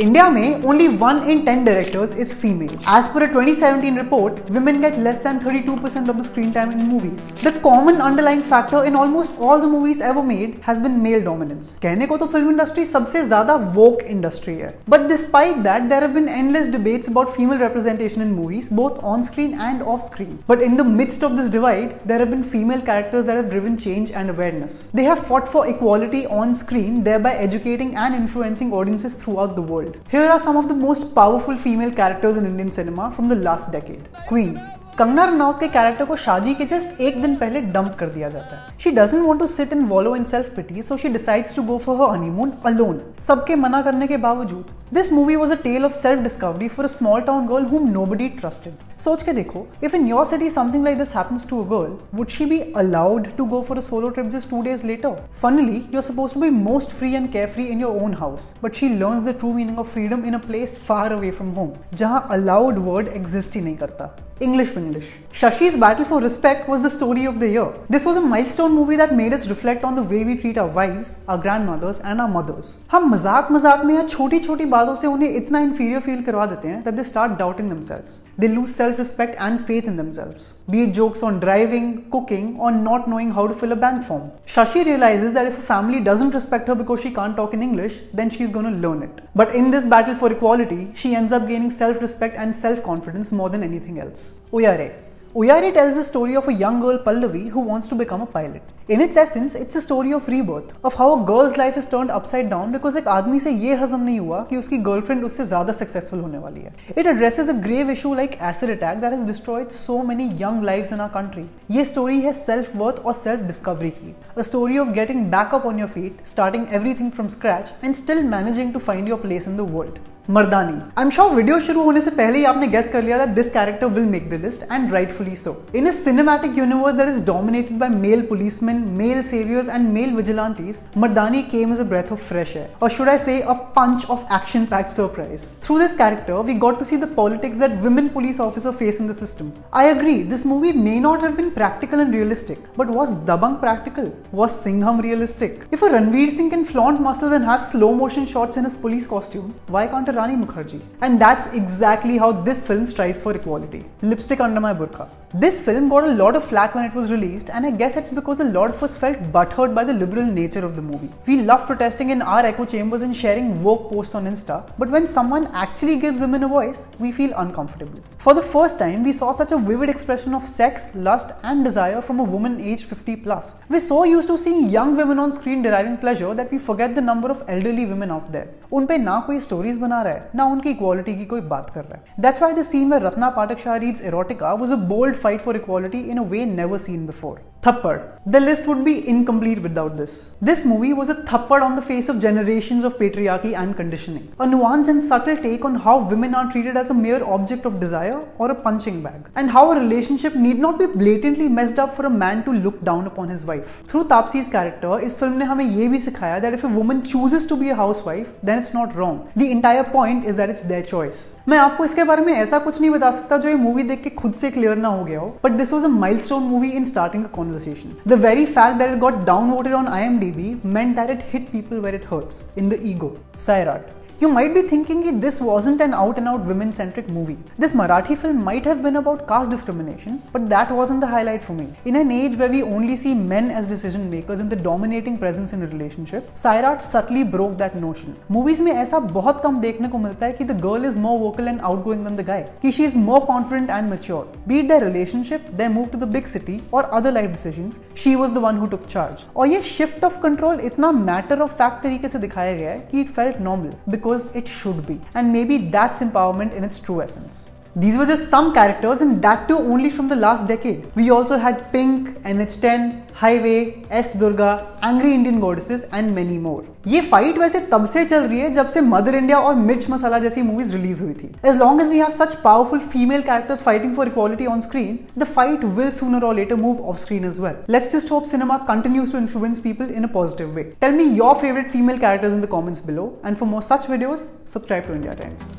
India में only 1 in 10 directors is female. As per a 2017 report, women get less than 32% of the screen time in movies. The common underlying factor in almost all the movies ever made has been male dominance. कहने को तो film industry सबसे ज़्यादा woke industry है. But despite that, there have been endless debates about female representation in movies, both on screen and off screen. But in the midst of this divide, there have been female characters that have driven change and awareness. They have fought for equality on screen, thereby educating and influencing audiences throughout the world. Here are some of the most powerful female characters in Indian cinema from the last decade. Queen. Kangana Ranaut के character को शादी के just एक दिन पहले dump कर दिया जाता है. She doesn't want to sit and wallow in self-pity, so she decides to go for her honeymoon alone. सबके मना करने के बावजूद. This movie was a tale of self-discovery for a small-town girl whom nobody trusted. सोच के देखो, if in your city something like this happens to a girl, would she be allowed to go for a solo trip just 2 days later? Funnily, you're supposed to be most free and carefree in your own house, but she learns the true meaning of freedom in a place far away from home, जहाँ allowed word exist ही नहीं करता. English. Shashi's battle for respect was the story of the year. This was a milestone movie that made us reflect on the way we treat our wives, our grandmothers and our mothers. हम मजाक में या छोटी बातों से उन्हें इतना inferior feel करवा देते हैं that they start doubting themselves. They lose self-respect and faith in themselves. Be it jokes on driving, cooking or not knowing how to fill a bank form. Shashi realizes that if a family doesn't respect her because she can't talk in English, then she's going to learn it. But in this battle for equality, she ends up gaining self-respect and self-confidence more than anything else. Uyari tells the story of a young girl Pallavi who wants to become a pilot. In its essence, it's a story of rebirth, of how a girl's life is turned upside down because एक आदमी से ये हजम नहीं हुआ कि उसकी girlfriend उससे ज़्यादा सक्सेसफुल होने वाली है. It addresses a grave issue like acid attack that has destroyed so many young lives in our country. ये story है self worth और self discovery की. A story of getting back up on your feet, starting everything from scratch and still managing to find your place in the world. Mardaani. I'm sure video शुरू होने से पहले ही आपने guess कर लिया that this character will make the list and rightfully so. In a cinematic universe that is dominated by male policemen, male saviors and male vigilantes, Mardani came as a breath of fresh air, or should I say a punch of action-packed surprise. Through this character, we got to see the politics that women police officers face in the system. I agree, this movie may not have been practical and realistic, but was Dabangg practical? Was Singham realistic? If a Ranveer Singh can flaunt muscles and have slow motion shots in his police costume, why can't Rani Mukherjee? And that's exactly how this film strives for equality. Lipstick under my burqa. This film got a lot of flack when it was released, and I guess it's because a lot of us felt butthurt by the liberal nature of the movie. We love protesting in our echo chambers and sharing woke posts on Insta, but when someone actually gives women a voice, we feel uncomfortable. For the first time, we saw such a vivid expression of sex, lust and desire from a woman aged 50 plus. We're so used to seeing young women on screen deriving pleasure that we forget the number of elderly women out there. उन पे ना कोई stories बना रहा है, ना उनकी equality की कोई बात कर रहा है. That's why the scene where Ratna Pathak Shah reads erotica was a bold fight for equality in a way never seen before. Thappad. The list would be incomplete without this. This movie was a thappad on the face of generations of patriarchy and conditioning. A nuanced and subtle take on how women are treated as a mere object of desire or a punching bag, and how a relationship need not be blatantly messed up for a man to look down upon his wife. Through Taapsee's character, इस film ने हमें ये भी सिखाया that if a woman chooses to be a housewife, then it's not wrong. The entire point is that it's their choice. मैं आपको इसके बारे में ऐसा कुछ नहीं बता सकता जो ये मूवी देख के खुद से क्लियर ना हो गया हो, but this was a milestone movie in starting a conversation. The very fact that it got downvoted on IMDb meant that it hit people where it hurts, in the ego. Sairat. You might be thinking that this wasn't an out-and-out women-centric movie. This Marathi film might have been about caste discrimination, but that wasn't the highlight for me. In an age where we only see men as decision makers and the dominating presence in a relationship, Sairat subtly broke that notion. Movies में ऐसा बहुत कम देखने को मिलता है कि the girl is more vocal and outgoing than the guy, कि she is more confident and mature. Be it their relationship, their move to the big city, or other life decisions, she was the one who took charge. और ये shift of control इतना matter of fact तरीके से दिखाया गया है कि it felt normal, because it should be, and maybe that's empowerment in its true essence. These were just some characters, and that too only from the last decade. We also had Pink, NH10, Highway, S Durga, Angry Indian Goddesses and many more. ये fight वैसे तब से चल रही है जब से mother India और मिर्च मसाला जैसी मूवीज रिलीज हुई थी. As long as we have such powerful female characters fighting for equality on screen, the fight will sooner or later move off screen as well. Let's just hope cinema continues to influence people in a positive way. Tell me your favorite female characters in the comments below, and for more such videos, subscribe to India Times.